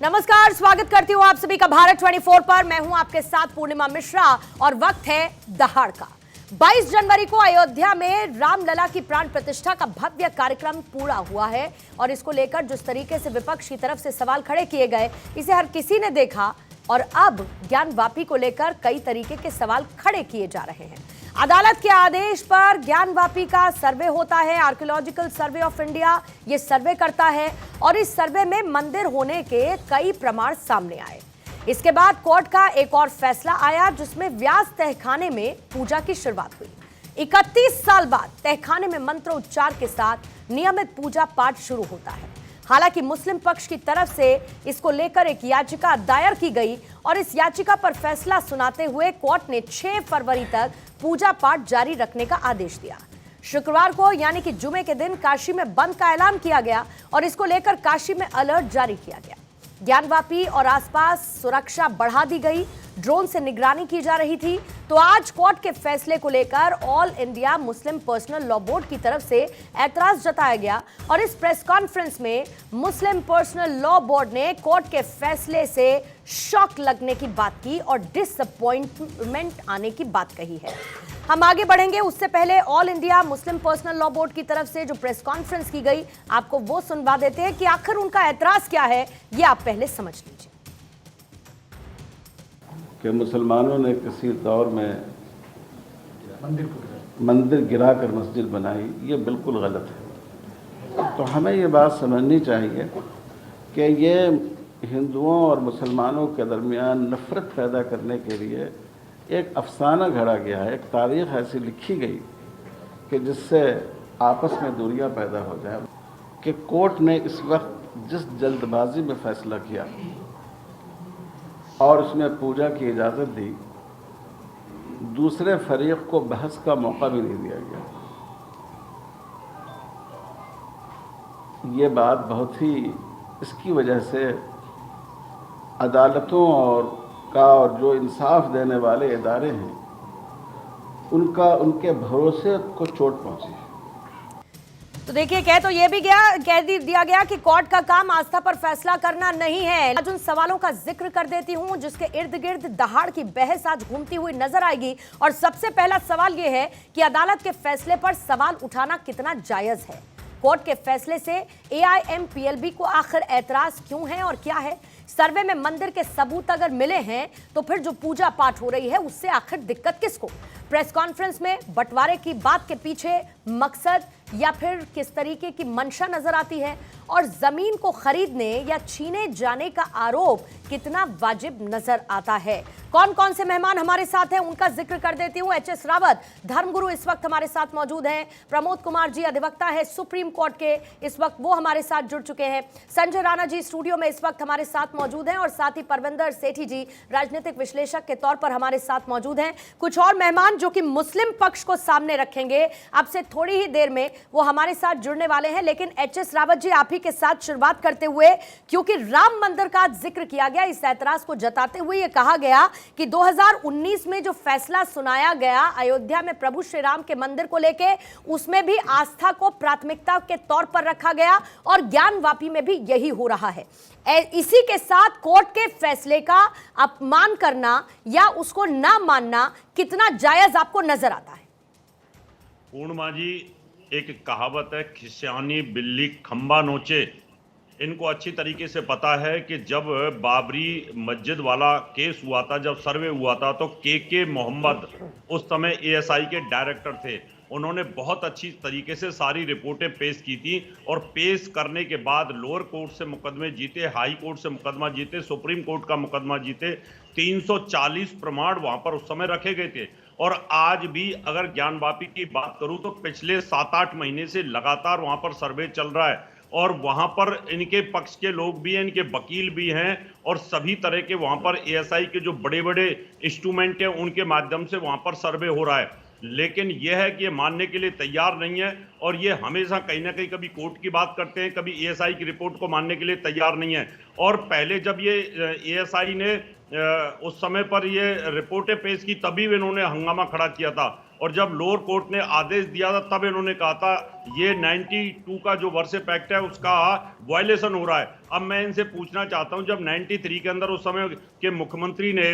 नमस्कार, स्वागत करती हूँ आप सभी का भारत 24 पर। मैं हूं आपके साथ पूर्णिमा मिश्रा और वक्त है दहाड़ का। 22 जनवरी को अयोध्या में रामलला की प्राण प्रतिष्ठा का भव्य कार्यक्रम पूरा हुआ है और इसको लेकर जिस तरीके से विपक्ष की तरफ से सवाल खड़े किए गए, इसे हर किसी ने देखा और अब ज्ञानवापी को लेकर कई तरीके के सवाल खड़े किए जा रहे हैं। अदालत के आदेश पर ज्ञानवापी का सर्वे होता है। आर्कियोलॉजिकल सर्वे ऑफ इंडिया ये सर्वे करता है और इस सर्वे में मंदिर होने के कई प्रमाण सामने आए। इसके बाद कोर्ट का एक और फैसला आया जिसमें व्यास तहखाने में पूजा की शुरुआत हुई। 31 साल बाद तहखाने में मंत्रोच्चार के साथ नियमित पूजा पाठ शुरू होता है। हालांकि मुस्लिम पक्ष की तरफ से इसको लेकर एक याचिका दायर की गई और इस याचिका पर फैसला सुनाते हुए कोर्ट ने 6 फरवरी तक पूजा पाठ जारी रखने का आदेश दिया। शुक्रवार को यानी कि जुमे के दिन काशी में बंद का ऐलान किया गया और इसको लेकर काशी में अलर्ट जारी किया गया। ज्ञानवापी और आसपास सुरक्षा बढ़ा दी गई, ड्रोन से निगरानी की जा रही थी। तो आज कोर्ट के फैसले को लेकर all India Muslim personal law board की तरफ से ऐतराज जताया गया और इस प्रेस कॉन्फ्रेंस में मुस्लिम पर्सनल लॉ बोर्ड ने कोर्ट के फैसले से शॉक लगने की बात की और डिसअपॉइंटमेंट आने की बात कही है। हम आगे बढ़ेंगे, उससे पहले all India Muslim personal law board की तरफ से जो प्रेस कॉन्फ्रेंस की गई, आपको वो सुनवा देते हैं कि आखिर उनका ऐतराज क्या है, ये आप पहले समझ लीजिए। कि मुसलमानों ने किसी दौर में मंदिर गिराकर मस्जिद बनाई, ये बिल्कुल गलत है। तो हमें ये बात समझनी चाहिए कि ये हिंदुओं और मुसलमानों के दरमियान नफ़रत पैदा करने के लिए एक अफसाना घड़ा गया है, एक तारीख़ ऐसी लिखी गई कि जिससे आपस में दूरियां पैदा हो जाए। कि कोर्ट ने इस वक्त जिस जल्दबाजी में फ़ैसला किया और उसमें पूजा की इजाज़त दी, दूसरे फरीक को बहस का मौका भी नहीं दिया गया। ये बात बहुत ही, इसकी वजह से अदालतों और जो इंसाफ देने वाले इदारे हैं उनके भरोसे को चोट पहुंची है। तो देखिए, कह दिया गया कि कोर्ट का काम आस्था पर फैसला करना नहीं है। आज उन सवालों का जिक्र कर देती हूं जिसके इर्द गिर्द दहाड़ की बहस आज घूमती हुई नजर आएगी। और सबसे पहला सवाल यह है कि अदालत के फैसले पर सवाल उठाना कितना जायज है। कोर्ट के फैसले से AIMPLB को आखिर ऐतराज क्यों है और क्या है? सर्वे में मंदिर के सबूत अगर मिले हैं तो फिर जो पूजा पाठ हो रही है उससे आखिर दिक्कत किसको? प्रेस कॉन्फ्रेंस में बंटवारे की बात के पीछे मकसद या फिर किस तरीके की मंशा नजर आती है? और जमीन को खरीदने या छीने जाने का आरोप कितना वाजिब नजर आता है? कौन कौन से मेहमान हमारे साथ हैं उनका जिक्र कर देती हूं। HS रावत धर्मगुरु इस वक्त हमारे साथ मौजूद हैं। प्रमोद कुमार जी अधिवक्ता है सुप्रीम कोर्ट के, इस वक्त वो हमारे साथ जुड़ चुके हैं। संजय राणा जी स्टूडियो में इस वक्त हमारे साथ मौजूद हैं और साथ ही परविंदर सेठी जी राजनीतिक विश्लेषक के तौर पर हमारे साथ मौजूद हैं। कुछ और मेहमान जो कि मुस्लिम पक्ष को सामने रखेंगे अब से थोड़ी ही देर में, वो हमारे साथ जुड़ने वाले हैं। लेकिन HS रावत जी, आप ही के साथ शुरुआत करते हुए, क्योंकि राम मंदिर का जिक्र किया गया, इस ऐतराज को जताते हुए यह कहा गया कि 2019 में जो फैसला सुनाया गया अयोध्या में प्रभु श्री राम के मंदिर को लेके, उसमें भी आस्था को प्राथमिकता के तौर पर रखा गया और ज्ञानवापी में भी यही हो रहा है। इसी के साथ कोर्ट के फैसले का अपमान करना या उसको ना मानना कितना जायज आपको नजर आता है? पूर्णिमा जी, एक कहावत है, खिस्यानी बिल्ली खंबा नोचे। इनको अच्छी तरीके से पता है कि जब बाबरी मस्जिद वाला केस हुआ था, जब सर्वे हुआ था, तो के मोहम्मद उस समय ASI के डायरेक्टर थे। उन्होंने बहुत अच्छी तरीके से सारी रिपोर्टें पेश की थी और पेश करने के बाद लोअर कोर्ट से मुकदमे जीते, हाई कोर्ट से मुकदमा जीते, सुप्रीम कोर्ट का मुकदमा जीते। 340 प्रमाण वहां पर उस समय रखे गए थे। और आज भी अगर ज्ञानवापी की बात करूं तो पिछले 7-8 महीने से लगातार वहां पर सर्वे चल रहा है और वहां पर इनके पक्ष के लोग भी हैं, इनके वकील भी हैं और सभी तरह के वहां पर ASI के जो बड़े बड़े इंस्ट्रूमेंट हैं उनके माध्यम से वहां पर सर्वे हो रहा है। लेकिन यह है कि ये मानने के लिए तैयार नहीं है और ये हमेशा कहीं ना कहीं कभी कोर्ट की बात करते हैं, कभी ASI की रिपोर्ट को मानने के लिए तैयार नहीं है। और पहले जब ये ASI ने उस समय पर ये रिपोर्टें पेश की तभी इन्होंने हंगामा खड़ा किया था। और जब लोअर कोर्ट ने आदेश दिया था तब इन्होंने कहा था ये 92 का जो वर्शिप एक्ट है उसका वायलेशन हो रहा है। अब मैं इनसे पूछना चाहता हूं, जब 93 के अंदर उस समय के मुख्यमंत्री ने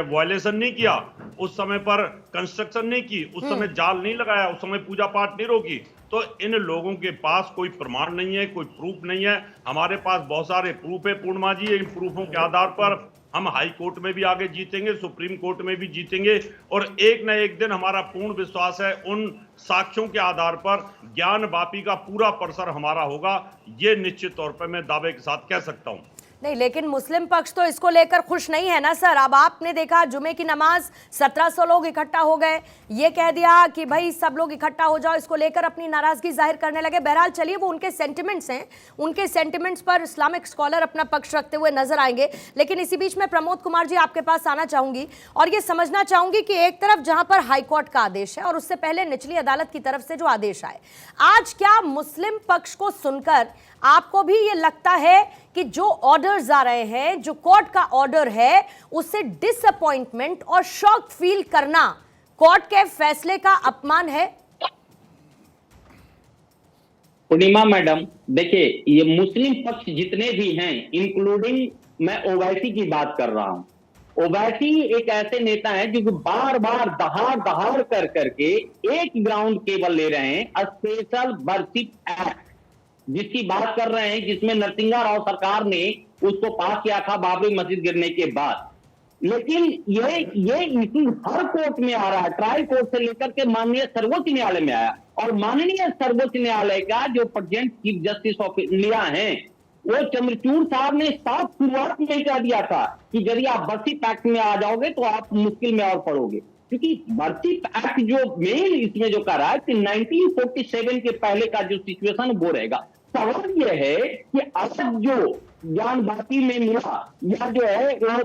वायलेशन नहीं किया, उस समय पर कंस्ट्रक्शन नहीं की, उस समय जाल नहीं लगाया, उस समय पूजा पाठ नहीं रोकी, तो इन लोगों के पास कोई प्रमाण नहीं है, कोई प्रूफ नहीं है। हमारे पास बहुत सारे प्रूफ है पूर्णिमा जी, इन प्रूफों के आधार पर हम हाई कोर्ट में भी आगे जीतेंगे, सुप्रीम कोर्ट में भी जीतेंगे, और एक न एक दिन हमारा पूर्ण विश्वास है उन साक्ष्यों के आधार पर ज्ञान वापी का पूरा परिसर हमारा होगा, ये निश्चित तौर पर मैं दावे के साथ कह सकता हूं। नहीं, लेकिन मुस्लिम पक्ष तो इसको लेकर खुश नहीं है ना सर। अब आपने देखा जुमे की नमाज 1700 लोग इकट्ठा हो गए, ये कह दिया कि भाई सब लोग इकट्ठा हो जाओ, इसको लेकर अपनी नाराजगी जाहिर करने लगे। बहरहाल चलिए, वो उनके सेंटिमेंट्स हैं, उनके सेंटिमेंट्स पर इस्लामिक स्कॉलर अपना पक्ष रखते हुए नजर आएंगे। लेकिन इसी बीच में प्रमोद कुमार जी आपके पास आना चाहूंगी और ये समझना चाहूंगी कि एक तरफ जहां पर हाईकोर्ट का आदेश है और उससे पहले निचली अदालत की तरफ से जो आदेश आए, आज क्या मुस्लिम पक्ष को सुनकर आपको भी ये लगता है कि जो ऑर्डर्स आ रहे हैं, जो कोर्ट का ऑर्डर है, उससे डिसअपॉइंटमेंट और शॉक फील करना कोर्ट के फैसले का अपमान है? पूर्णिमा मैडम, देखिए, ये मुस्लिम पक्ष जितने भी हैं, इंक्लूडिंग मैं ओवैसी की बात कर रहा हूं। ओवैसी एक ऐसे नेता हैं जो बार बार दहाड़ दहाड़ कर करके एक ग्राउंड केवल ले रहे हैं, स्पेशल वर्शिप एक्ट जिसकी बात कर रहे हैं, जिसमें नरसिंहा राव सरकार ने उसको पास किया था बाबरी मस्जिद गिरने के बाद। लेकिन ये इशू हर कोर्ट में आ रहा है, ट्रायल कोर्ट से लेकर के माननीय सर्वोच्च न्यायालय में आया, और माननीय सर्वोच्च न्यायालय का जो present chief justice of India हैं, वो चंद्रचूड़ साहब ने साफ शुरुआत में कह दिया था कि यदि आप वर्शिप एक्ट में आ जाओगे तो आप मुश्किल में और पड़ोगे, क्योंकि वर्शिप एक्ट जो मेन इसमें जो कर रहा है कि 1947 के पहले का जो सिचुएशन वो रहेगा। सवाल यह है कि अब जो ज्ञान वापी में मिला या जो है वो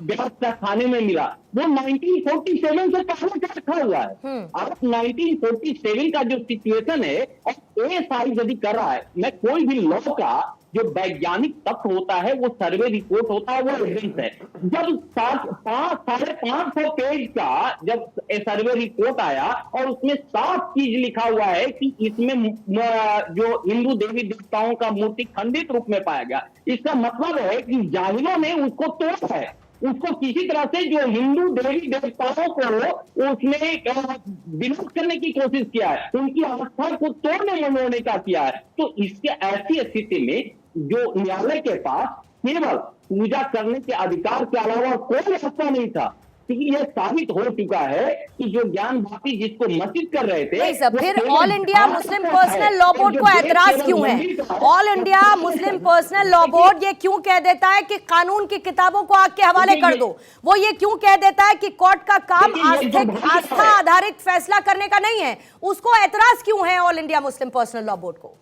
ब्यास थाने में मिला, वो 1947 से पहले का रखा हुआ है। अब 1947 का जो सिचुएशन है और एएसआई यदि कर रहा है, मैं कोई भी लॉ का जो वैज्ञानिक तथ्य होता है, वो सर्वे रिपोर्ट होता है, वो एविडेंस है। जब 550 पेज का जब सर्वे रिपोर्ट आया और उसमें साफ चीज लिखा हुआ है कि इसमें जो हिंदू देवी देवताओं का मूर्ति खंडित रूप में पाया गया, इसका मतलब है कि जाहिरों ने उसको तोड़ा है, उसको किसी तरह से जो हिंदू देवी देवताओं को उसने विनाश करने की कोशिश किया है, उनकी आस्था को तोड़ने मरोड़ने का किया है। तो इसके ऐसी स्थिति में जो न्यायालय के पास केवल पूजा करने के अधिकार के अलावा कोई रास्ता नहीं था, क्योंकि यह साबित हो चुका है कि जो ज्ञान वापी जिसको मस्जिद कर रहे थे, नहीं सर, फिर all India Muslim personal law board को ऐतराज क्यों है? All India Muslim personal law board ये क्यों कह देता है कि कानून की किताबों को आग के हवाले कर दो? वो ये क्यों कह देता है कि कोर्ट का काम आस्था आधारित फैसला करने का नहीं है? उसको ऐतराज क्यों है all India Muslim personal law board को?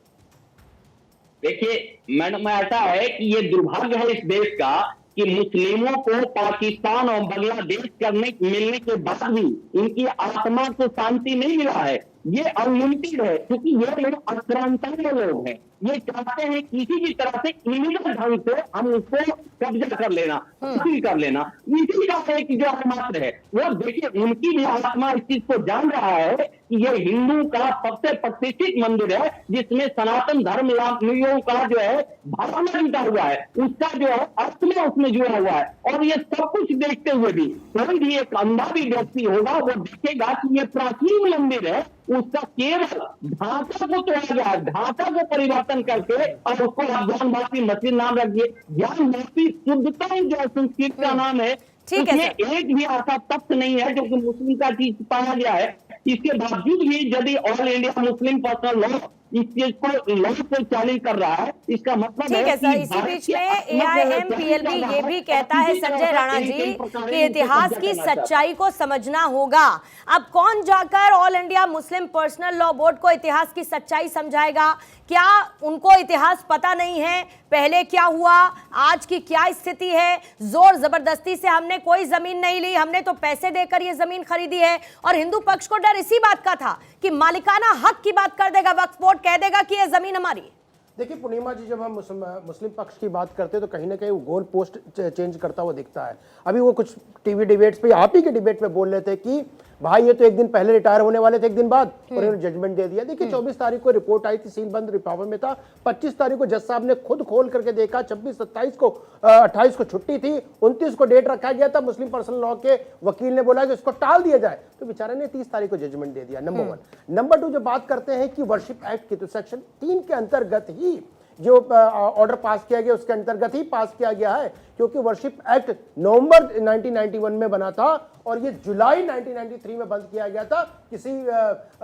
देखिए मैडम, ऐसा है कि ये दुर्भाग्य है इस देश का कि मुस्लिमों को पाकिस्तान और बांग्लादेश मिलने के बाद भी इनकी आत्मा को शांति नहीं मिला है। ये अनलिमिटेड है, क्योंकि ये लोग आक्रांता लोग हैं। ये चाहते हैं किसी भी तरह से इलीगल ढंग से हम उसको कब्जा कर लेना, हासिल कर लेना। इसी का एक जो मात्र है वो देखिए, उनकी भी आत्मा इस चीज को जान रहा है कि ये हिंदू का सबसे प्रतिष्ठित मंदिर है, जिसमें सनातन धर्मियों का जो है भावना जुटा हुआ है, उसका जो है आत्मा उसमें जुड़ा हुआ है। और ये सब कुछ देखते हुए भी कोई भी एक अंधा भी व्यक्ति होगा, वो देखेगा कि ये प्राचीन मंदिर है, उसका केवल ढांचा को तोड़ा गया, ढांचा को परिवर्तन करके और उसको आप ज्ञान वापी मस्जिद नाम रखिए। ज्ञान वापी शुद्धता जो संस्कृत का नाम है, उसमें एक भी ऐसा तथ्य नहीं है जो कि मुस्लिम का चीज पाया गया है। इसके बावजूद भी यदि all India Muslim personal law इस चीज को लॉ को चैलेंज कर रहा है, इसका मतलब ठीक है सर। इसी बीच में AIMPLB ये भी कहता है संजय राणा जी कि इतिहास की सच्चाई को समझना होगा। अब कौन जाकर all India Muslim personal law board को इतिहास की सच्चाई समझाएगा? क्या उनको इतिहास पता नहीं है, पहले क्या हुआ, आज की क्या स्थिति है? जोर जबरदस्ती से हमने कोई जमीन नहीं ली, हमने तो पैसे देकर ये जमीन खरीदी है। और हिंदू पक्ष को डर इसी बात का था कि मालिकाना हक की बात कर देगा वक्फ बोर्ड, कह देगा कि ये जमीन हमारी। देखिए पूर्णिमा जी, जब हम मुस्लिम पक्ष की बात करते हैं तो कहीं ना कहीं वो गोल पोस्ट चेंज करता हुआ दिखता है। अभी वो कुछ टीवी डिबेट्स पे, आप ही के डिबेट में बोल रहे थे कि भाई ये तो एक दिन पहले रिटायर होने वाले थे, एक दिन बाद, और इन्होंने जजमेंट दे दिया। देखिए 24 तारीख को रिपोर्ट आई थी, सील बंद रिपावर में था। 25 तारीख को जज साहब ने खुद खोल करके देखा। 26, 27 को 28 को छुट्टी थी, 29 को डेट रखा गया था। मुस्लिम पर्सनल लॉ के वकील ने बोला कि इसको टाल दिया जाए, तो बेचारे ने 30 तारीख को जजमेंट दे दिया। नंबर 1। नंबर 2, जो बात करते हैं कि वर्शिप एक्ट की, तो सेक्शन 3 के अंतर्गत ही जो ऑर्डर पास किया गया उसके अंतर्गत ही पास किया गया है, क्योंकि वर्शिप एक्ट नवंबर 1991 में बना था और ये जुलाई 1993 में बंद किया गया था। किसी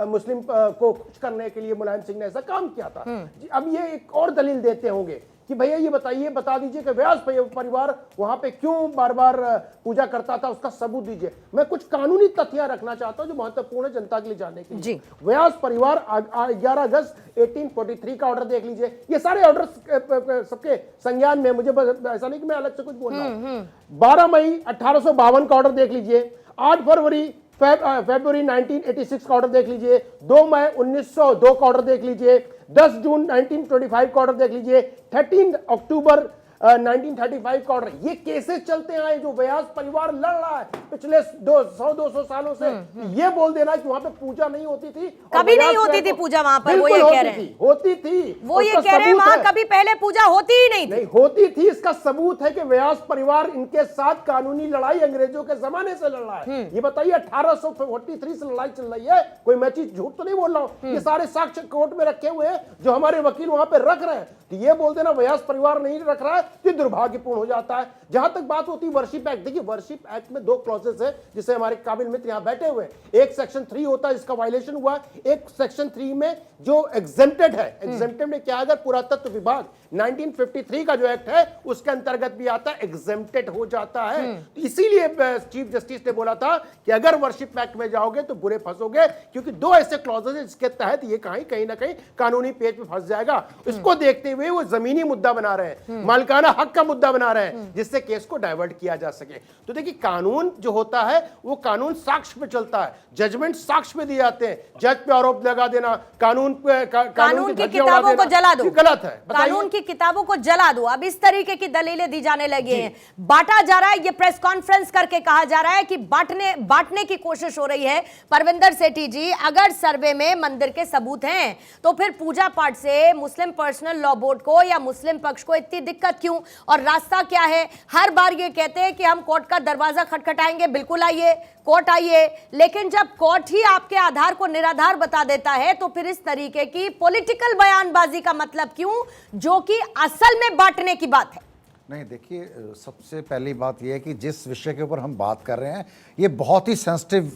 मुस्लिम को खुश करने के लिए मुलायम सिंह ने ऐसा काम किया था। अब ये एक और दलील देते होंगे कि भैया ये बताइए, बता दीजिए कि व्यास परिवार वहां पे क्यों बार बार पूजा करता था, उसका सबूत दीजिए। मैं कुछ कानूनी तथ्य रखना चाहता हूं जो महत्वपूर्ण है जनता के लिए जानने के लिए। व्यास परिवार 11 अगस्त 1843 का ऑर्डर देख लीजिए। ये सारे ऑर्डर सबके संज्ञान में, मुझे ऐसा नहीं कि मैं अलग से कुछ बोल रहा हूं। 12 मई 1852 का ऑर्डर देख लीजिए। 8 फरवरी 1986 का ऑर्डर देख लीजिए। 2 मई 1902 का ऑर्डर देख लीजिए। 10 जून 1925 का ऑर्डर देख लीजिए। 13 अक्टूबर 1935 का ऑर्डर। ये केसेस चलते आए जो व्यास परिवार लड़ रहा है पिछले 100-200 सालों से। ये बोल देना कि वहां पे पूजा नहीं होती थी, कभी नहीं होती थी पूजा वहां पर, वो ये कह रहे हैं। होती थी, वो ये कह रहे हैं वहां कभी पहले पूजा होती ही नहीं थी। होती थी। इसका सबूत है कि व्यास परिवार इनके साथ कानूनी लड़ाई अंग्रेजों के जमाने से लड़ रहा है। ये बताइए 1843 से लड़ाई चल रही है, कोई मैं चीज झूठ तो नहीं बोल रहा हूं। ये सारे साक्ष्य कोर्ट में रखे हुए हैं जो हमारे वकील वहां पे रख रहे हैं। तो ये बोल देना व्यास परिवार नहीं रख रहा है, ये दुर्भाग्यपूर्ण हो जाता है। जहां तक बात होती है वर्शिप एक्ट, देखिए वर्शिप एक्ट में 2 क्लॉजेस है जिसे हमारे काबिल मित्र यहां बैठे हुए हैं। एक सेक्शन 3 होता है जिसका वायलेशन हुआ, एक सेक्शन 3 में जो एग्जेम्प्टेड है। एग्जेम्प्टेड में क्या, अगर पुरातत्व विभाग 1953 का जो एक्ट है उसके अंतर्गत भी आता है, एग्जेम्प्टेड हो जाता है। तो इसीलिए चीफ जस्टिस ने बोला था कि अगर वर्शिप एक्ट में जाओगे तो बुरे फंसोगे, क्योंकि 2 ऐसे क्लॉजेस हैं जिसके तहत ये कहीं ना कहीं कानूनी पेज पे फंस जाएगा। इसको देखते हुए वो जमीनी मुद्दा बना रहे हैं, मालिकाना हक का मुद्दा बना रहे हैं, जिससे केस को डाइवर्ट किया जा सके। तो देखिए कानून जो होता है वो कानून साक्ष्य पे चलता है, जजमेंट साक्ष्य पे दिए जाते हैं। जज पे आरोप लगा देना, कानून की किताबों को जला दो, गलत है। कानून की किताबों को जला दो। अब इस तरीके की दलीलें दी जाने लगी हैं, बांटा जा रहा है। ये प्रेस कॉन्फ्रेंस करके कहा जा रहा है कि बांटने की कोशिश हो रही है। परविंदर सेठी जी, अगर सर्वे में मंदिर के सबूत हैं तो फिर पूजा पाठ से मुस्लिम पर्सनल लॉ बोर्ड को या मुस्लिम पक्ष को इतनी दिक्कत क्यों, और रास्ता क्या है? हर बार ये कहते हैं कि हम कोर्ट का दरवाजा खटखटाएंगे, बिल्कुल आइए, कोर्ट आइए, लेकिन जब कोर्ट ही आपके आधार को निराधार बता देता है तो फिर इस तरीके की पॉलिटिकल बयानबाजी का मतलब क्यों, जो कि असल में बांटने की बात है? नहीं, देखिए सबसे पहली बात यह है कि जिस विषय के ऊपर हम बात कर रहे हैं ये बहुत ही सेंसिटिव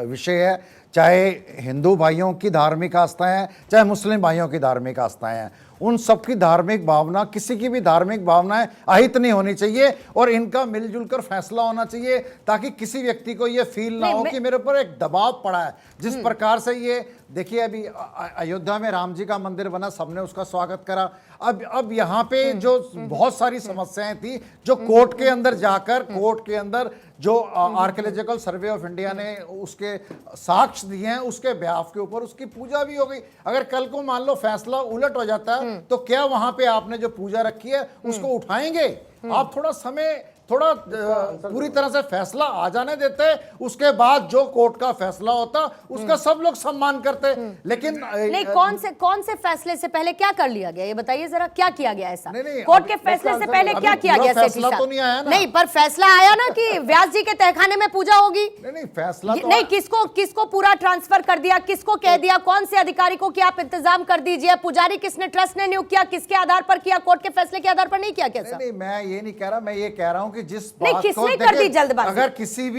विषय है। चाहे हिंदू भाइयों की धार्मिक आस्थाएं हैं, चाहे मुस्लिम भाइयों की धार्मिक आस्थाएं हैं, उन सबकी धार्मिक भावना, किसी की भी धार्मिक भावनाएं अहित नहीं होनी चाहिए और इनका मिलजुल कर फैसला होना चाहिए, ताकि किसी व्यक्ति को ये फील ना हो कि मेरे ऊपर एक दबाव पड़ा है। जिस प्रकार से ये देखिए, अभी अयोध्या में राम जी का मंदिर बना, सबने उसका स्वागत करा। अब यहाँ पे जो बहुत सारी समस्याएं थी जो कोर्ट के अंदर जाकर, कोर्ट के अंदर जो आर्कियोलॉजिकल सर्वे ऑफ इंडिया ने उसके साक्ष्य दिए हैं, उसके बिहाफ के ऊपर उसकी पूजा भी हो गई। अगर कल को मान लो फैसला उलट हो जाता है तो क्या वहां पे आपने जो पूजा रखी है उसको उठाएंगे? आप थोड़ा समय, थोड़ा पूरी तरह से फैसला आ जाने देते, उसके बाद जो कोर्ट का फैसला होता उसका सब लोग सम्मान करते। लेकिन नहीं, कौन से फैसले से पहले क्या कर लिया गया, ये बताइए जरा, क्या किया गया ऐसा? नहीं, कोर्ट के फैसले से पहले क्या किया गया? फैसला तो नहीं आया ना। नहीं, पर फैसला आया ना कि व्यास जी के तहखाने में पूजा होगी। नहीं, फैसला तो नहीं, किसको पूरा ट्रांसफर कर दिया, किसको कह दिया, कौन से अधिकारी को कि आप इंतजाम कर दीजिए, पुजारी किसने ट्रस्ट ने नियुक्त किया, किसके आधार पर किया? कोर्ट के फैसले के आधार पर नहीं किया? कैसा? नहीं, मैं ये नहीं कह रहा, मैं ये कह रहा हूं कि जिस नहीं, बात किसने को कर दी जल्दबाजी? अगर किसी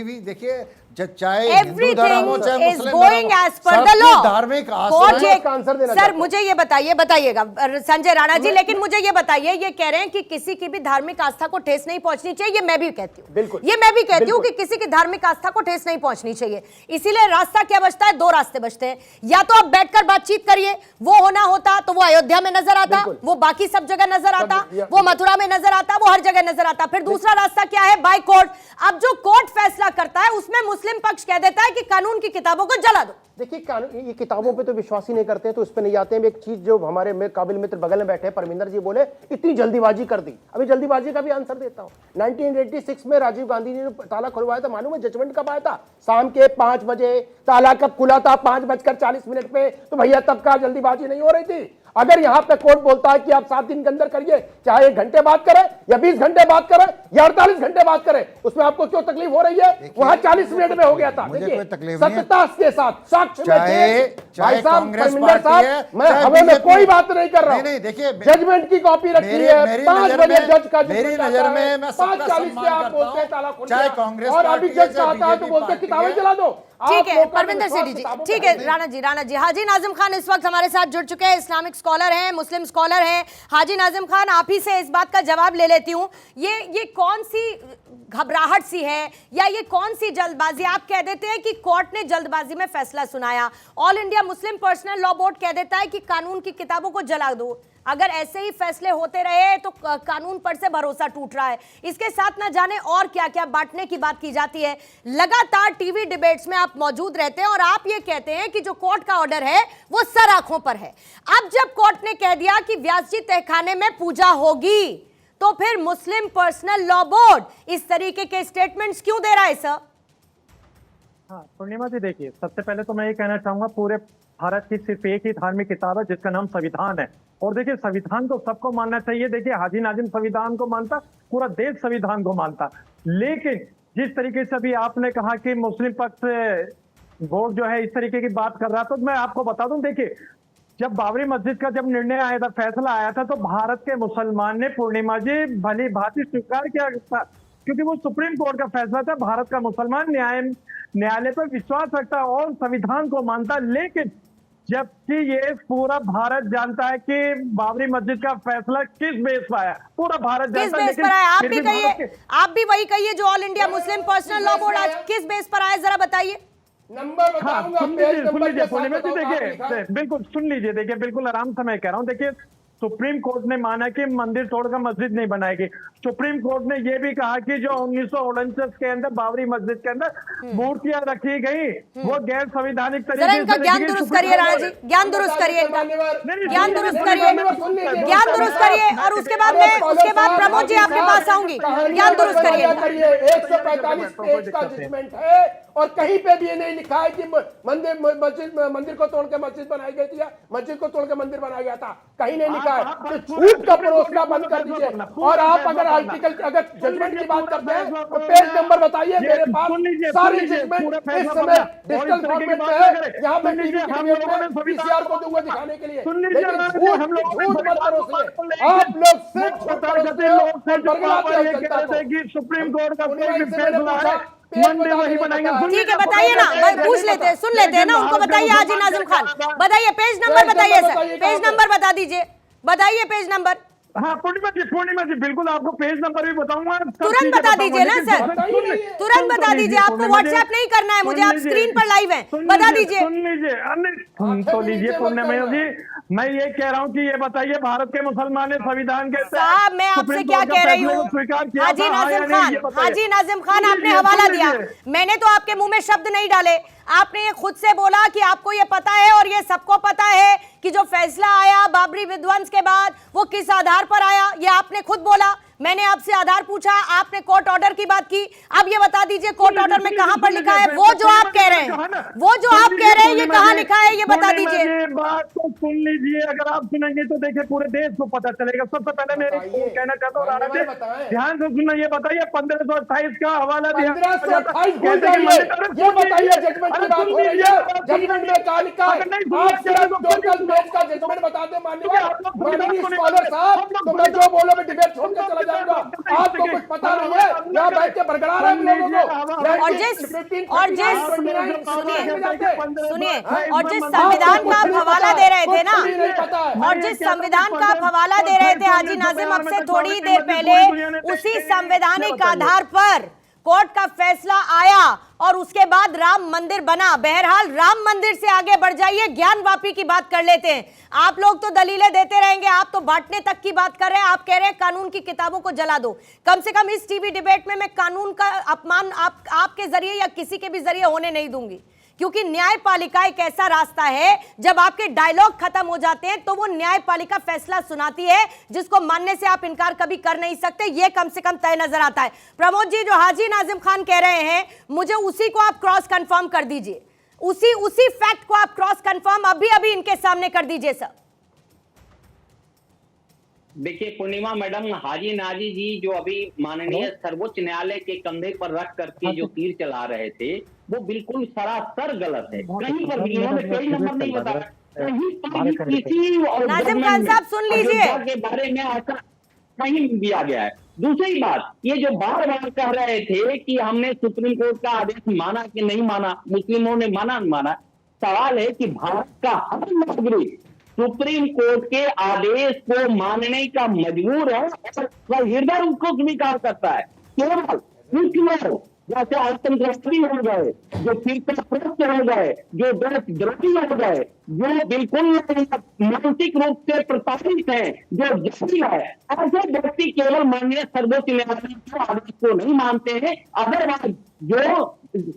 भी देखिए, चाहे Everything चाहे is going as per the law. धार्मिक सर मुझे ये बताइएगा संजय राणा जी, लेकिन मुझे ये बताइए, ये कह रहे हैं कि किसी की भी धार्मिक आस्था को ठेस नहीं पहुंचनी चाहिए। ये मैं भी कहती हूँ, बिल्कुल, ये मैं भी कहती हूँ कि किसी की धार्मिक आस्था को ठेस नहीं पहुंचनी चाहिए। इसीलिए रास्ता क्या बचता है? 2 रास्ते बचते हैं। या तो आप बैठकर बातचीत करिए, वो होना होता तो वो अयोध्या में नजर आता, वो बाकी सब जगह नजर आता, वो मथुरा में नजर आता, वो हर जगह नजर आता। फिर दूसरा रास्ता क्या है? By court. अब जो कोर्ट फैसला करता है उसमें मुस्लिम पक्ष कह देता है कि कानून की किताबों को जला दो। देखिए ये किताबों पे तो विश्वास ही नहीं करते हैं, तो उस पे नहीं आते हैं। एक चीज जो हमारे मेरे काबिल मित्र बगल में बैठे हैं परमिंदर जी बोले इतनी जल्दीबाजी कर दी, अभी जल्दीबाजी का भी आंसर देता हूं। 1986 में राजीव गांधी जी ने ताला खुलवाया था, मालूम है जजमेंट कब आया था? शाम के 5 बजे। ताला कब खुला था? 5:40 पे। तो भैया तब का जल्दीबाजी नहीं हो रही थी। अगर यहां पे कोर्ट बोलता है कि आप 7 दिन के अंदर करिए, चाहे 1 घंटे बात करें या 20 घंटे बात करें या 48 घंटे बात करें, उसमें आपको क्यों तकलीफ हो रही है? वहां 40 मिनट में हो गया था। मुझे कोई तकलीफ नहीं है। सत्यता के साथ साक्ष्य में चाहे कांग्रेस पार्टी है, मैं चाहे हमें में बीजेपी कोई बात नहीं कर रहा हूं। नहीं, देखिए जजमेंट की कॉपी रखी है, 5 बजे जज का मेरी नजर में मैं सबका 5:40 सम्मान पे आप करता बोलते हैं ताला हूं, खुल चाहे गया। कांग्रेस और अभी पार्टी है, जज चाहे चाहता है तो बीजेपी बोलते पार्टी किताबें है। जला दो। ठीक है आप लोग का परविंदर विश्वास सिटी जी, किताबों ठीक पे है नहीं। राणा जी हाजी नाजिम खान इस वक्त हमारे साथ जुड़ चुके हैं, इस्लामिक स्कॉलर हैं, मुस्लिम स्कॉलर हैं। हाजी नाजिम खान, आप ही से इस बात का जवाब ले लेती हूँ, ये कौन सी घबराहट सी है या ये कौन सी जल्दबाजी? आप कह देते हैं कि कोर्ट ने जल्दबाजी में फैसला सुनाया, all India Muslim personal law board कह देता है कि कानून की किताबों को जला दो। अगर ऐसे ही फैसले होते रहे तो कानून पर से भरोसा टूट रहा है। इसके साथ ना जाने और क्या क्या बांटने की बात की जाती है। लगातार टीवी डिबेट्स में आप मौजूद रहते हैं और आप ये कहते हैं कि जो कोर्ट का ऑर्डर है वो सर आंखों पर है। अब जब कोर्ट ने कह दिया कि व्यास जी तहखाने में पूजा होगी, तो फिर मुस्लिम पर्सनल लॉ बोर्ड इस तरीके के स्टेटमेंट्स क्यों दे रहा है सर? हाँ पूर्णिमा जी, देखिए सबसे पहले तो मैं ये कहना चाहूंगा, पूरे भारत की सिर्फ एक ही धार्मिक किताब है जिसका नाम संविधान है। और देखिए संविधान को सबको मानना चाहिए। देखिए हाजी नाजिम संविधान को मानता, पूरा देश संविधान को मानता। लेकिन जिस तरीके से अभी आपने कहा कि मुस्लिम पक्ष बोर्ड जो है इस तरीके की बात कर रहा, तो मैं आपको बता दूं, देखिए जब बाबरी मस्जिद का जब निर्णय आया था, फैसला आया था, तो भारत के मुसलमान ने पूर्णिमा जी भली भांति स्वीकार किया था, क्योंकि वो सुप्रीम कोर्ट का फैसला था। भारत का मुसलमान न्यायालय पर विश्वास रखता और संविधान को मानता। लेकिन जबकि ये पूरा भारत जानता है कि बाबरी मस्जिद का फैसला किस बेस पर आया, पूरा भारत किस जानता है। बेस पर आया? आप भी कहिए, आप भी वही कहिए जो all India Muslim personal law board आज किस बेस पर आया, जरा बताइए। नंबर हाँ, बताऊंगा, सुन पेज लीजिए नंबर के साथ पूर्णिमा जी, बताऊंगा, आप लिखा है। देखिए बिल्कुल सुन लीजिए, देखिए बिल्कुल आराम से मैं कह रहा हूँ। देखिए सुप्रीम कोर्ट ने माना कि मंदिर तोड़कर मस्जिद नहीं बनाएगी। सुप्रीम कोर्ट ने यह भी कहा कि जो 1949 के अंदर बाबरी मस्जिद के अंदर मूर्तियां रखी गई वो गैर संवैधानिक तरीके से इनका ज्ञान दुरुस्त करिए राणा जी, ज्ञान दुरुस्त करिए इनका, ज्ञान दुरुस्त करिए, ज्ञान दुरुस्त करिए। और उसके बाद प्रमोद जी आपके पास आऊंगी, ज्ञान दुरुस्त करिए। 145 पेज का जजमेंट है और कहीं पे भी ये नहीं लिखा है कि मंदिर को तोड़ के मस्जिद बनाई गई थी या मस्जिद को तोड़ के मंदिर बनाया गया था। कहीं नहीं लिखा है। तो झूठ का परोसना बंद कर दीजिए। और आप अगर आर्टिकल अगर जजमेंट की बात करते हैं तो पेज नंबर बताइए। मेरे पास सारी जजमेंट इस समय डिजिटल फॉर्मेट में है। यहाँ पे पीसीआर को दूंगा दिखाने के लिए। लेकिन झूठ मत परोसिए। आप लोग सिर्फ सुप्रीम कोर्ट का कोई भी फैसला है मंदिर वही बनाएंगे। ठीक है बताइए ना, पूछ लेते हैं, सुन लेते हैं ना उनको। बताइए हाजी नाजिम खान, बताइए पेज नंबर बताइए सर, पेज नंबर बता दीजिए, बताइए पेज नंबर। हाँ पूर्णिमा जी बिल्कुल आपको पेज नंबर भी बताऊंगा। तुरंत बता दीजिए ना सर, तुरंत बता दीजिए। आपको व्हाट्सएप नहीं करना है मुझे, आप स्क्रीन पर लाइव हैं, बता दीजिए। सुन लीजिए तो लीजिए पूर्णिमा जी, मैं ये कह रहा हूँ कि ये बताइए भारत के मुसलमान ने संविधान के साहब मैं आपसे क्या कह रही हूँ हाजी नाजिम खान, हाजी नाजिम खान आपने हवाला दिया, मैंने तो आपके मुंह में शब्द नहीं डाले। आपने ये खुद से बोला कि आपको ये पता है और ये सबको पता है कि जो फैसला आया बाबरी विध्वंस के बाद वो किस आधार पर आया, ये आपने खुद बोला। मैंने आपसे आधार पूछा, आपने कोर्ट ऑर्डर की बात की। अब ये बता दीजिए कोर्ट ऑर्डर में कहां पर लिखा है वो जो आप कह रहे हैं, वो जो आप कह रहे हैं ये कहां लिखा है, ये बता दीजिए। बात तो सुन लीजिए, अगर आप सुनेंगे तो देखिए पूरे देश को पता चलेगा। सबसे पहले मैं कहना चाहता हूँ राणा जी, ध्यान से सुनना, ये बताइए 1528 का हवाला दिया। 1528 भूल जाइए, ये बताइए जजमेंट की बात हो रही है। जजमेंट में क्या लिखा है? आप सिर्फ टोटल मैच का जजमेंट बता दें माननीय स्कॉलर साहब, तो मैं जो बोलो मैं डिबेट छोड़ के चला जाऊंगा। आपको कुछ पता नहीं है, यहाँ बैठ के बरकरार है लोगों को। और जिस सुनिए और जिस संविधान का आप हवाला दे रहे थे ना, और जिस संविधान का आप हवाला दे रहे थे हाजी नाजिम अब से थोड़ी देर पहले, उसी संवैधानिक आधार पर कोर्ट का फैसला आया और उसके बाद राम मंदिर बना। बहरहाल राम मंदिर से आगे बढ़ जाइए, ज्ञानवापी की बात कर लेते हैं। आप लोग तो दलीलें देते रहेंगे, आप तो बांटने तक की बात कर रहे हैं। आप कह रहे हैं कानून की किताबों को जला दो। कम से कम इस टीवी डिबेट में मैं कानून का अपमान आपके जरिए या किसी के भी जरिए होने नहीं दूंगी, क्योंकि न्यायपालिका एक ऐसा रास्ता है, जब आपके डायलॉग खत्म हो जाते हैं तो वो न्यायपालिका फैसला सुनाती है, जिसको मानने से आप इनकार कभी कर नहीं सकते। ये कम से कम तय नजर आता है। प्रमोद जी, जो हाजी नाजिम खान कह रहे हैं, मुझे उसी को आप क्रॉस कंफर्म कर दीजिए, उसी फैक्ट को आप क्रॉस कंफर्म अभी इनके सामने कर दीजिए सर। देखिए पूर्णिमा मैडम, हाजी नाजी जी जो अभी माननीय सर्वोच्च न्यायालय के कंधे पर रख करके जो तीर चला रहे थे, वो बिल्कुल सरासर गलत है। कहीं पर भी इन्होंने कोई नंबर नहीं बताया, कहीं पर भी किसी नाजिम खान साहब सुन लीजिए के बारे में ऐसा कहीं दिया गया है। दूसरी बात, ये जो बार बार कह रहे थे कि हमने सुप्रीम कोर्ट का आदेश माना कि नहीं माना, मुस्लिमों ने माना नहीं माना, सवाल है कि भारत का हर नागरिक सुप्रीम कोर्ट के आदेश को मानने का मजबूर है और हृदय उसको स्वीकार करता है। केवल कुछ लोग जैसे आतंकवादी हो गए, जो फिरकाप्रस्त हो गए, जो देशद्रोही हो गए, जो बिल्कुल मानसिक रूप से प्रताड़ित हैं, जो जाहिल है, ऐसे व्यक्ति केवल माननीय सर्वोच्च न्यायालय के आदेश को नहीं मानते हैं। अदरवाइज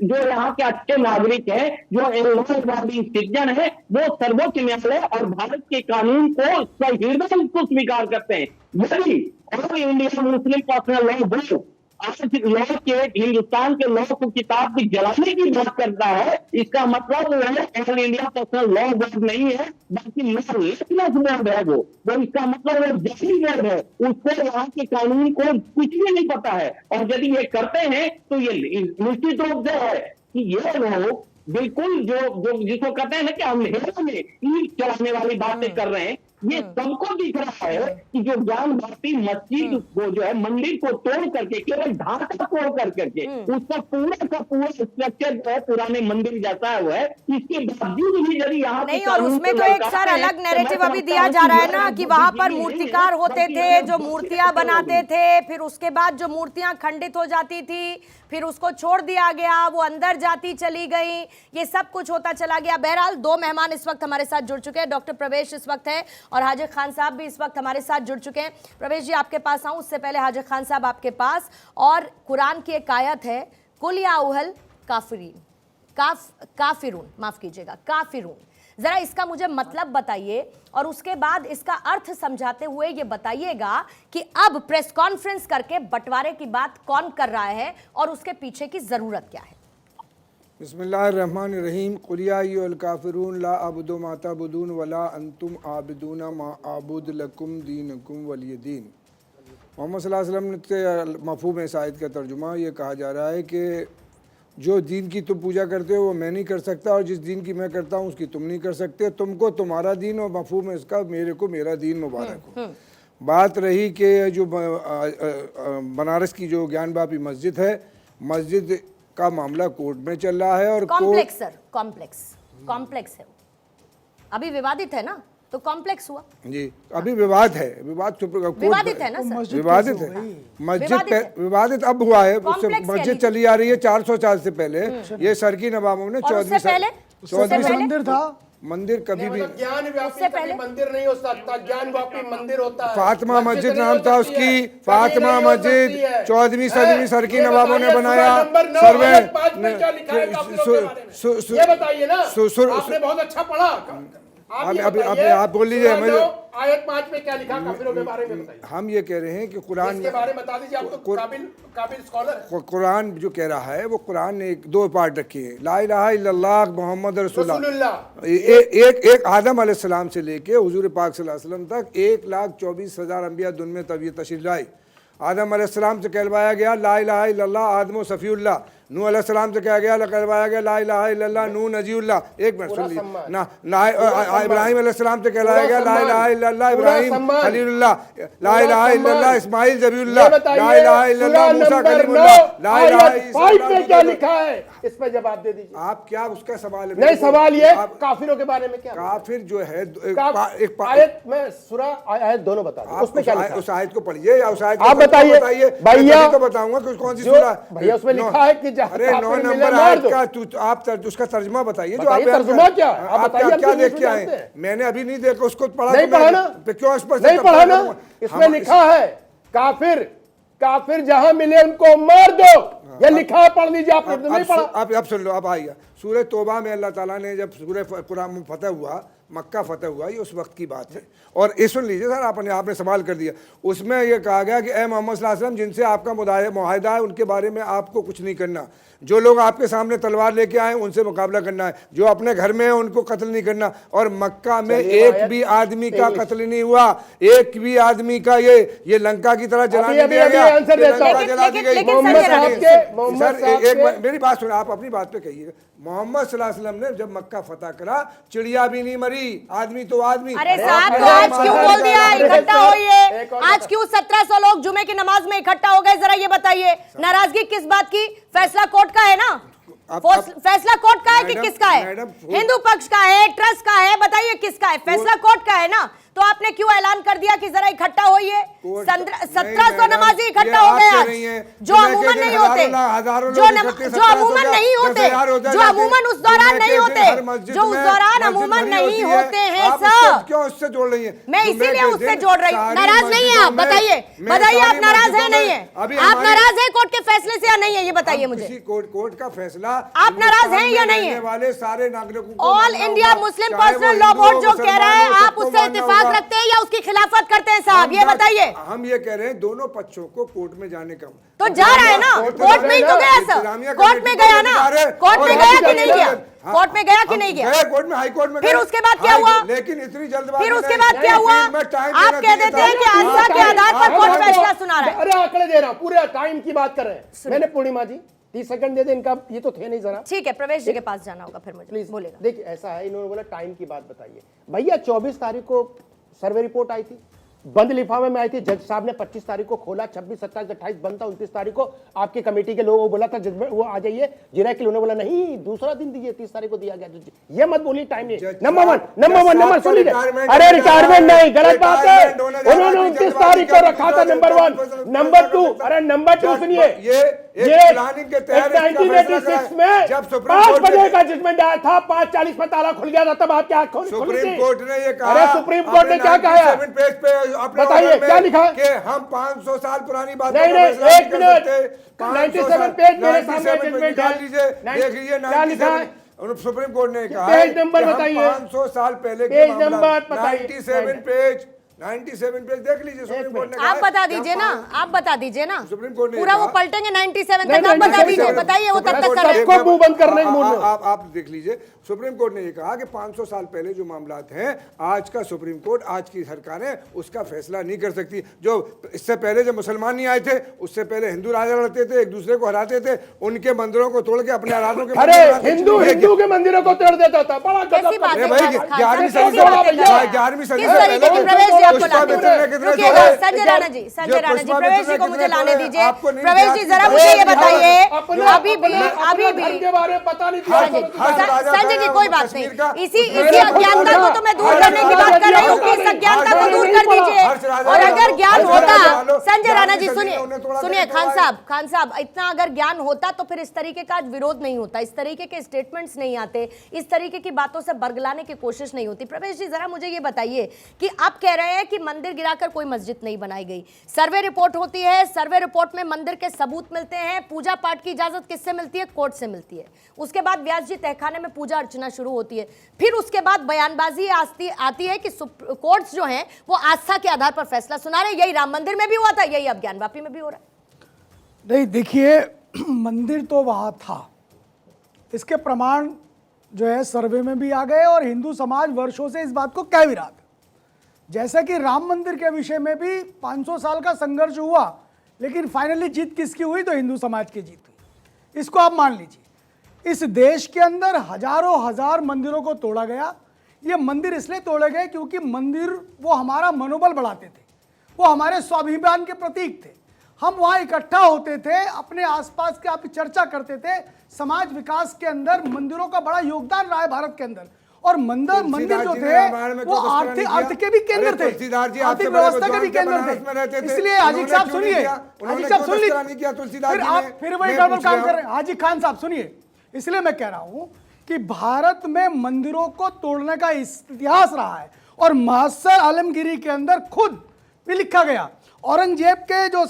जो यहाँ के अच्छे नागरिक हैं, जो लॉ-अबाइडिंग सिटीजन है, वो सर्वोच्च न्यायालय और भारत के कानून को हृदय को स्वीकार करते हैं। यदि all India Muslim personal law board आज लॉ के हिंदुस्तान के लॉ को किताब की जलाने की बात करता है, इसका मतलब all India personal law board नहीं है, बल्कि लॉलेसनेस बोर्ड है। वो इसका मतलब वो जाहिल बोर्ड है, उसको यहाँ के कानून को कुछ भी नहीं पता है। और यदि ये करते हैं तो ये निश्चित रूप से है कि ये लोग बिल्कुल जो जिसको कहते हैं ना कि अंधेरे में ईंट चलाने वाली बातें कर रहे हैं। ये सबको दिख रहा है कि जो ज्ञानवापी मस्जिद को जो है मंदिर को तोड़ करके, केवल ढांचा तोड़ करके उसका पूरा का पूरा स्ट्रक्चर जो है पुराने मंदिर जैसा है वो है। इसके बावजूद भी यदि यहाँ नहीं, और उसमें तो एक सर अलग नैरेटिव अभी दिया जा रहा है ना कि वहां पर मूर्तिकार होते थे जो मूर्तियां बनाते थे, फिर उसके बाद जो मूर्तियां खंडित हो जाती थी फिर उसको छोड़ दिया गया, वो अंदर जाती चली गई, ये सब कुछ होता चला गया। बहरहाल दो मेहमान इस वक्त हमारे साथ जुड़ चुके हैं, डॉक्टर प्रवेश इस वक्त है और हाजी खान साहब भी इस वक्त हमारे साथ जुड़ चुके हैं। प्रवेश जी आपके पास आऊं, उससे पहले हाजी खान साहब आपके पास, और कुरान की एक आयत है, कुल या उहल काफिरीन, काफिरून, माफ कीजिएगा, काफिरून। जरा इसका मुझे मतलब बताइए और उसके बाद इसका अर्थ समझाते हुए ये बताइएगा कि अब प्रेस कॉन्फ्रेंस करके बंटवारे की बात कौन कर रहा है और उसके पीछे की जरूरत क्या है। बिस्मिल्लाहिर्रहमानिर्रहीम, कुल या अय्युहल काफिरून ला अअबुदु मा तअबुदून वला अंतुम आबिदूना मा अअबुदु लकुम दीनुकुम वलिय दीन। मोहम्मद सल्लल्लाहु अलैहि वसल्लम के मफ़हूम इस आयत का तर्जुमा ये कहा जा रहा है कि जो दीन की तुम पूजा करते हो वो मैं नहीं कर सकता और जिस दीन की मैं करता हूँ उसकी तुम नहीं कर सकते। तुमको तुम्हारा दीन और मफ़हूम इसका, मेरे को मेरा दीन मुबारक हो। बात रही कि जो बनारस की जो ज्ञानवापी मस्जिद है, मस्जिद का मामला कोर्ट में चल रहा है और कॉम्प्लेक्स सर, कॉम्प्लेक्स है, अभी विवादित है ना, तो कॉम्प्लेक्स हुआ जी। अभी विवाद है, विवादित है ना सर, विवादित है। मस्जिद विवादित अब हुआ है, उससे मस्जिद चली आ रही है 400 साल से पहले। ये सरकी नवाबों ने 14वीं मंदिर था, मंदिर कभी भी ज्ञानवापी मंदिर नहीं हो सकता, ज्ञानवापी मंदिर होता है। फातिमा मस्जिद नाम था उसकी, फातिमा मस्जिद 14वीं सदी सरकी नवाबों ने बनाया। सर्वे ये बताइए ना, आपने बहुत अच्छा पढ़ा, आप बोल लीजिए। आयत 5 में क्या लिखा काफिरों के बारे में बताइए। हम ये कह रहे हैं कि कुरान के बारे में बता दीजिए, आप तो काबिल स्कॉलर हैं। कुरान जो कह रहा है वो कुरान ने दो पार्ट रखे हैं, ला इलाहा इल्लल्लाह मोहम्मद रसूलुल्लाह। एक आदम अलैहिस्सलाम से लेके हुजूर पाक सल्लल्लाहु अलैहि वसल्लम तक 1,24,000 अंबिया दुनिया में तब ये तशरीफ लाई। आदम अलैहिस्सलाम से कहलवाया गया ला इलाहा इल्लल्लाह आदम सफ़ीउल्लाह, नूह अलैहिस्सलाम से क्या गया, कहवाया गया ला इलाहा इल्लल्लाह नूह नजीउल्लाह। एक मिनट सुन लीजिए ना, इब्राहिम अलैहिस्सलाम से कहलाया गया ला इलाहा इल्लल्लाह इब्राहिम खलीलुल्लाह, ला इलाहा इल्लल्लाह इस्माइल जबीउल्लाह, ला इलाहा इल्लल्लाह मूसा कलीमुल्लाह, ला इलाहा में क्या लिखा है इस पर जवाब दे दीजिए। आप क्या उसका सवाल है? नहीं, सवाल ये काफिरों के बारे में क्या, काफिर जो है एक आयत में सूरा आयत दोनों बता दो, उसमें क्या लिखा है? उस आयत को पढ़िए या उस आयत को आप बताइए भैया, तो बताऊंगा कि कौन सी सूरा भैया उसमें लिखा है कि अरे 9 नंबर आयत का आप उसका तर्जुमा बताइए। जो आप तर्जुमा क्या आप क्या देख के आए? मैंने अभी नहीं देखा, उसको पढ़ा नहीं पढ़ा ना, क्यों इस पर नहीं पढ़ा ना? इसमें लिखा है काफिर जहां मिले उनको मार दो, ये लिखा है, पढ़ लीजिए। आपने नहीं पढ़ा? अब सुन लो, अब आइए सूरह तौबा में अल्लाह ताला ने जब सूरह कुरान फतह हुआ, मक्का फतह हुआ, ये उस वक्त की बात है। और ये सुन लीजिए सर, आपने सवाल कर दिया। उसमें ये कहा गया कि ए मोहम्मद सल्लल्लाहु अलैहि वसल्लम, जिनसे आपका मुआहिदा है उनके बारे में आपको कुछ नहीं करना। जो लोग आपके सामने तलवार लेके आए उनसे मुकाबला करना है, जो अपने घर में है उनको कत्ल नहीं करना। और मक्का में एक भी आदमी का कत्ल नहीं हुआ, एक भी आदमी का ये लंका की तरह जला नहीं दिया गया, जला दी गई। सर एक मेरी बात सुनो, आप अपनी बात पे कहिए। मोहम्मद सल्लल्लाहु अलैहि वसल्लम ने जब मक्का फतह करा, चिड़िया भी नहीं मरी, आदमी तो आदमी। अरे साहब, तो आज क्यों बोल दिया इकट्ठा होइए? आज क्यों 1700 लोग जुमे की नमाज में इकट्ठा हो गए, जरा ये बताइए। नाराजगी किस बात की? फैसला कोर्ट का है ना? फैसला कोर्ट का है कि किसका है? हिंदू पक्ष का है, ट्रस्ट का है, बताइए किसका है? फैसला कोर्ट का है ना? तो आपने क्यों ऐलान कर दिया कि जरा इकट्ठा होइए? 1700 नमाजी इकट्ठा हो गए आज, जो अमूमन नहीं होते, जो अमूमन नहीं होते, जो अमूमन उस दौरान नहीं होते, जो उस दौरान अमूमन नहीं होते हैं। सब क्यों उससे जोड़ रही है? मैं इसीलिए उससे जोड़ रही हूँ। नाराज नहीं है आप? बताइए बताइए, आप नाराज है नहीं है? आप नाराज है कोर्ट के फैसले से या नहीं है, ये बताइए मुझे। कोर्ट का फैसला आप नाराज हैं या नहीं है? वाले सारे नागरिकों, all India Muslim personal law board जो कह रहा है, आप उससे इत्तेफाक रखते हैं या उसकी खिलाफत करते हैं? साहब ये बताइए। हम ये कह रहे हैं दोनों पक्षों को कोर्ट में जाने का, तो जा रहा है ना, कोर्ट में ही तो गया सर, कोर्ट में गया ना, कोर्ट में गया कि नहीं गया? कोर्ट में गया कि नहीं गया? कोर्ट में, हाई कोर्ट में। फिर उसके बाद क्या हुआ? लेकिन इतनी जल्दबाजी, फिर उसके बाद क्या हुआ? आप कह देते हैं कि आस्था के आधार पर कोर्ट फैसला सुना रहा है। अरे आंकड़े दे रहा हूं, पूरे टाइम की बात कर रहे हैं। मैंने पूर्णिमा जी 30 सेकंड दे दे, इनका ये तो थे नहीं जरा। ठीक है, प्रवेश जी के पास जाना होगा फिर मुझे, प्लीज बोलेगा। देखिए ऐसा है, इन्होंने बोला टाइम की बात बताइए। भैया 24 तारीख को सर्वे रिपोर्ट आई थी, बंद लिफाफे में आई थी। जज साहब ने 25 तारीख को खोला, 26, 27, 28 बंद था। 29 तारीख को आपकी कमेटी के लोगों को बोला था जजमेंट वो आ जाइए जिरा के लिए, उन्होंने बोला नहीं दूसरा दिन दीजिए, 30 तारीख को दिया गया। ये मत बोलिए टाइम नहीं। नंबर वन सुन लीजिए। अरे रिटायरमेंट नहीं, गलत बात है। उन्होंने 29 तारीख को रखा था नंबर 1। नंबर 2, अरे नंबर 2 सुनिए, ये 1986 में जब 5 बजे का जजमेंट आया था, 5:40 पर ताला खुल गया था, तब आप क्या सुप्रीम कोर्ट ने ये कहा। अरे सुप्रीम कोर्ट ने क्या कहा? बताइए क्या लिखा है? कि हम 500 साल पुरानी बात नहीं, एक मिनट, 97 पेज मेरे सामने जजमेंट है, देख लीजिए क्या लिखा है? सुप्रीम कोर्ट ने कहा पेज नंबर बताइए, 500 साल पहले पेज नंबर बताइए। 97 पेज देख लीजिए। सुप्रीम कोर्ट ने आप बता दीजिए ना, आप बता दीजिए ना, सुप्रीम कोर्ट ने पूरा वो पलटेंगे 97 तक, आप बता दीजिए, बताइए वो तब तक कर रहे सबको मुंह बंद करने के मूड में। आप देख लीजिए, सुप्रीम कोर्ट ने ये कहा कि 500 साल पहले जो मामलात हैं, आज का सुप्रीम कोर्ट, आज की सरकारें उसका फैसला नहीं कर सकती। जो इससे पहले जब मुसलमान नहीं आए थे, उससे पहले हिंदू राजा लड़ते थे, एक दूसरे को हराते थे, उनके मंदिरों को तोड़ के अपने आराधनों के, अरे हिंदू के मंदिरों को तोड़ देता था। बड़ा कैसी बात है? 11वीं सदी से किस तरीके की प्रवेश जी आपको लाने? रुकिएगा, संजय राणा जी, प्रवेश जी को मुझे लाने दीजिए। प्रवेश जी जरा मुझे ये बताइए, अभी भी के बारे में पता नहीं। संजय जी कोई बात नहीं, इसी अज्ञानता को तो मैं दूर करने की बात कर रही हूँ कि इस अज्ञानता को दूर कर दीजिए। और अगर ज्ञान होता, संजय राणा जी सुनिए, खान साहब इतना अगर ज्ञान होता तो फिर इस तरीके का विरोध नहीं होता, इस तरीके के स्टेटमेंट्स नहीं आते, इस तरीके की बातों से बरगलाने की कोशिश नहीं होती। प्रवेश जी जरा मुझे ये बताइए कि आप कह रहे हैं कि मंदिर गिराकर कोई मस्जिद नहीं बनाई गई, सर्वे रिपोर्ट होती है, सर्वे रिपोर्ट में मंदिर के सबूत मिलते हैं, पूजा पाठ की इजाजत किससे मिलती है? कोर्ट से मिलती है। उसके बाद व्यास जी तहखाने में पूजा अर्चना शुरू होती है, फिर उसके बाद बयानबाजी आती है कि कोर्ट्स जो हैं वो आस्था के आधार पर फैसला सुना रहे। यही राम मंदिर में भी हुआ था, यही अब ज्ञानवापी में भी हो रहा है। नहीं देखिए, मंदिर तो वहाँ था, इसके प्रमाण जो है सर्वे में भी आ गए और हिंदू समाज वर्षों से इस बात को कह भी रहा था। जैसा कि राम मंदिर के विषय में भी 500 साल का संघर्ष हुआ, लेकिन फाइनली जीत किसकी हुई? तो हिंदू समाज की जीत हुई। इसको आप मान लीजिए, इस देश के अंदर हजारों हजार मंदिरों को तोड़ा गया। ये मंदिर इसलिए तोड़े गए क्योंकि मंदिर वो हमारा मनोबल बढ़ाते थे, वो हमारे स्वाभिमान के प्रतीक थे। हम वहाँ इकट्ठा होते थे, अपने आसपास के आप चर्चा करते थे। समाज विकास के अंदर मंदिरों का बड़ा योगदान रहा है भारत के अंदर। और मंदिर जो थे वो अर्थ के भी केंद्र थे, आर्थिक व्यवस्था के भी केंद्र थे। इसलिए हाजी साहब सुनिए, हाजी साहब सुन लीजिए, फिर आप फिर वही गड़बड़ काम कर रहे हैं। हाजी खान साहब सुनिए, इसलिए मैं कह रहा हूं कि भारत में मंदिरों को तोड़ने का इतिहास रहा है और मुहस्सर आलमगीरी के अंदर खुद भी लिखा गया। औरंगजेब के जो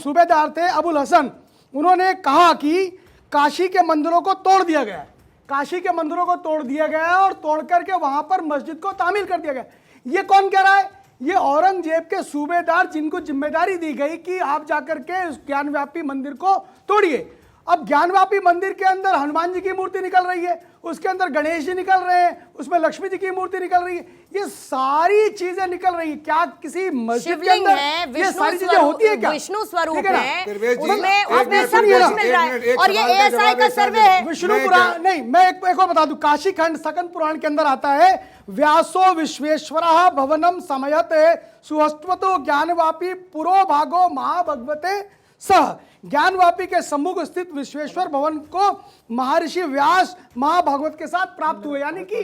सूबेदार थे अबुल हसन, उन्होंने कहा कि काशी के मंदिरों को तोड़ दिया गया, काशी के मंदिरों को तोड़ दिया गया और तोड़ करके वहां पर मस्जिद को तामीर कर दिया गया। ये कौन कह रहा है? ये औरंगजेब के सूबेदार, जिनको जिम्मेदारी दी गई कि आप जाकर के उस ज्ञानव्यापी मंदिर को तोड़िए। अब ज्ञानव्यापी मंदिर के अंदर हनुमान जी की मूर्ति निकल रही है, उसके अंदर गणेश जी निकल रहे हैं, उसमें लक्ष्मी जी की मूर्ति निकल रही है, ये सारी चीजें निकल रही है। क्या किसी मस्जिद के अंदर ये सारी चीजें होती है क्या? विष्णु स्वरूप है, उसमें सब कुछ मिल रहा है। और ये एएसआई का सर्वे है। विष्णु पुराण नहीं, मैं एक और बता दूं, काशी खंड सकंद पुराण के अंदर आता है, व्यासो विश्वेश्वरः भवनम समयते सुहस्त्वतो ज्ञानवापी पुरो भागो महाभगवते सह। ज्ञानवापी के सम्मुख स्थित विश्वेश्वर भवन को महर्षि व्यास महाभागवत के साथ प्राप्त हुए। यानी कि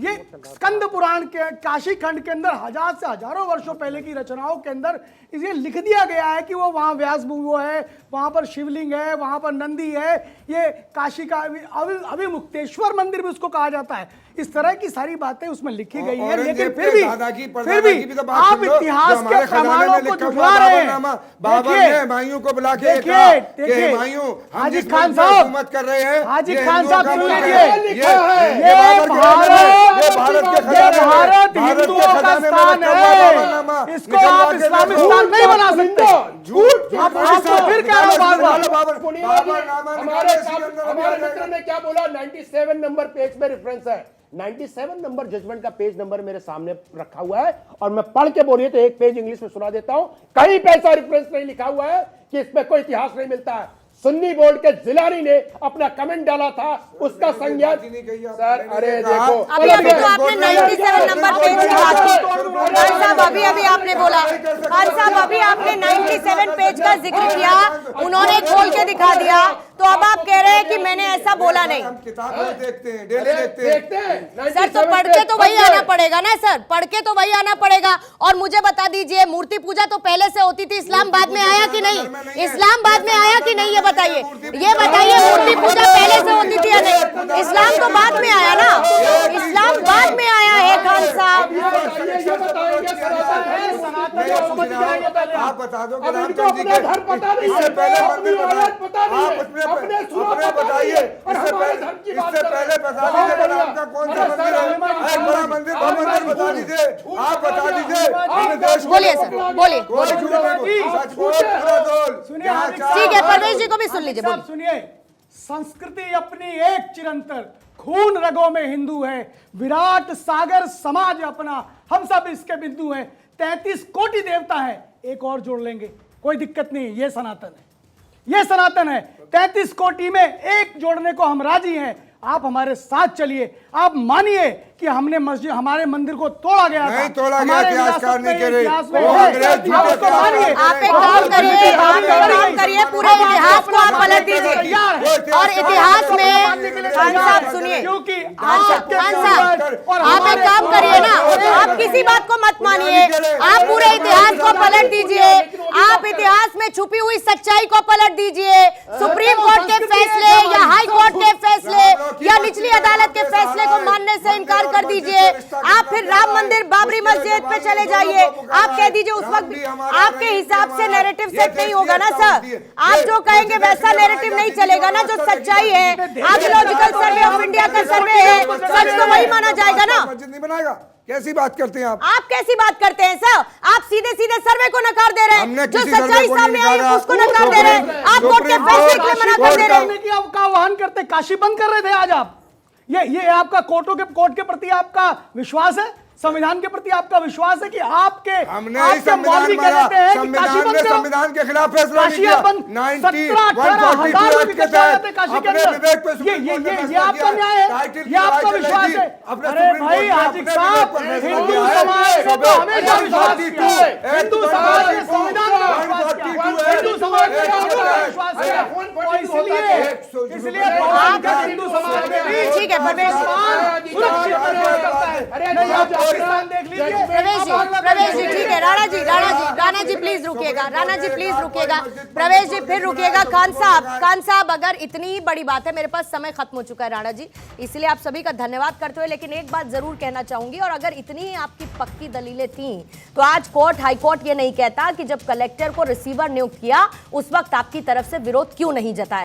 ये स्कंद पुराण के काशी खंड के अंदर हजार से हजारों वर्षों पहले की रचनाओं के अंदर इसे लिख दिया गया है कि वो वहाँ व्यास वो है, वहाँ पर शिवलिंग है, वहाँ पर नंदी है। ये काशी का अभिमुक्तेश्वर मंदिर भी उसको कहा जाता है। इस तरह की सारी बातें उसमें लिखी गई है, लेकिन फिर भी आप इतिहास के प्रमाणों को झुठला रहे हैं। भाइयों को बुला के हाजी खान साहब, कर रहे हैं, हाजी खान साहब सुन लीजिए, ये भारत हिंदुओं का स्थान है, इसको आप इस्लामिक स्थान नहीं बना सकते। झूठ आपको फिर क्या हमारे मित्र ने क्या बोला? 97 नंबर पेज पे रेफरेंस है, 97 नंबर जजमेंट का पेज नंबर मेरे सामने रखा हुआ है और मैं पढ़ के बोलिए तो एक पेज इंग्लिश में सुना देता हूं। कहीं पे ऐसा रेफरेंस नहीं लिखा हुआ है कि इसमें कोई इतिहास नहीं मिलता है। सुन्नी बोर्ड के जिलानी ने अपना कमेंट डाला था, उसका संज्ञान सर, अरे देखो अभी तो आपने 97 नंबर पेज की बात की खान साहब, अभी आपने बोला खान साहब, अभी आपने 97 पेज का जिक्र किया, उन्होंने खोल के दिखा दिया, तो अब आप कह रहे हैं कि मैंने ऐसा बोला नहीं। हम किताब देखते हैं, डेली देखते हैं सर, तो पढ़ के तो वही आना पड़ेगा ना सर, पढ़ के तो वही आना पड़ेगा। और मुझे बता दीजिए, मूर्ति पूजा तो पहले से होती थी, इस्लाम बाद में आया कि नहीं? इस्लाम बाद में आया कि नहीं, ये बताइए, ये बताइए। मूर्ति पूजा पहले से होती थी या नहीं? इस्लाम तो बाद में आया ना, इस्लाम बाद में आया है खान साहब। आप बता दो, घर पता नहीं, इससे पहले मंदिर अपने बताइए, इससे पहले बता दीजिए राम का कौन सा मंदिर है, बड़ा मंदिर बता दीजिए, आप बता दीजिए। बोलिए सर, बोलिए। ठीक है, परवेश जी को भी सुन लीजिए। सुनिए, संस्कृति अपनी एक चिरंतर, खून रगों में हिंदू है, विराट सागर समाज अपना, हम सब इसके बिंदु हैं, 33 कोटि देवता है, एक और जोड़ लेंगे, कोई दिक्कत नहीं, ये सनातन है, ये सनातन है। 33 कोटि में एक जोड़ने को हम राजी हैं। आप हमारे साथ चलिए, आप मानिए कि हमने मस्जिद, हमारे मंदिर को तोड़ा गया था, नहीं तोड़ा गया, इतिहासकार नहीं कह रहे, आप एक काम करिए, पूरे इतिहास को आप पलट दीजिए। और इतिहास में खान साहब सुनिए, खान साहब आप एक काम करिए ना, आप किसी बात को मत मानिए, आप पूरे इतिहास को पलट दीजिए, आप इतिहास में छुपी हुई सच्चाई को पलट दीजिए। सुप्रीम कोर्ट के फैसले या हाई कोर्ट के फैसले या निचली अदालत के फैसले को मानने से इनकार कर दीजिए। आप फिर राम मंदिर, बाबरी मस्जिद पे चले जाइए, आप कह दीजिए, उस वक्त आपके हिसाब से नैरेटिव सेट नहीं होगा ना सर, आप जो कहेंगे वैसा नैरेटिव नहीं चलेगा ना, जो सच्चाई है, आर्कियोलॉजिकल सर्वे ऑफ इंडिया का सर्वे है, सच तो वही माना जाएगा ना। मस्जिद नहीं बनाएगा, कैसी बात करते हैं आप कैसी बात करते हैं सर? आप सीधे सीधे सर्वे को नकार दे रहे हैं, जो सच्चाई सामने आई है उसको नकार दे रहे हैं, आप कोर्ट के फैसले के लिए मना कर दे रहे हैं। आपका आह्वान करते, काशी बंद कर रहे थे आज आप, ये आपका कोर्ट के प्रति आपका विश्वास है? संविधान के प्रति आपका विश्वास है कि आपके हमने आपके संविधान मौलवी माना, कहते हैं कि काशी संविधान बंद ने करो। संविधान के खिलाफ फैसला नहीं काशी किया। बंद 17-18 हजार के तहत अपने विवेक पे सुप्रीम कोर्ट ने ये फैसला आपका किया। न्याय है, टाइटल की ये आपका लड़ाई विश्वास चलेगी। है। अपने अरे सुप्रीम भाई कोर्ट ने हाजिक अपने साहब, विवेक पर फैसला हिंदू किया है। समाज ने तो हमेशा विश्वास किया है, हिंदू समाज ने 142 संविधान में विश्वास किया, हिंदू समाज ने कानून में विश्वास किया, और इसलिए भगवान का हिंदू समाज में भी ठीक है, परवेश सुरक्षित महसूस करता है। नहीं, आप पाकिस्तान देख लीजिए, प्रवेश जी ठीक है। राणा जी प्लीज रुकिएगा, राणा जी प्लीज रुकिएगा, प्रवेश जी फिर रुकिएगा। खान साहब अगर इतनी बड़ी बात है, मेरे पास समय खत्म हो चुका है राणा जी, इसलिए आप सभी का धन्यवाद करते हुए लेकिन एक बात जरूर कहना चाहूंगी, और अगर इतनी आपकी पक्की दलीलें थी तो आज हाई कोर्ट ये नहीं कहता कि जब कलेक्टर को रिसीवर नियुक्त किया उस वक्त आपकी तरफ से विरोध क्यों नहीं जताया।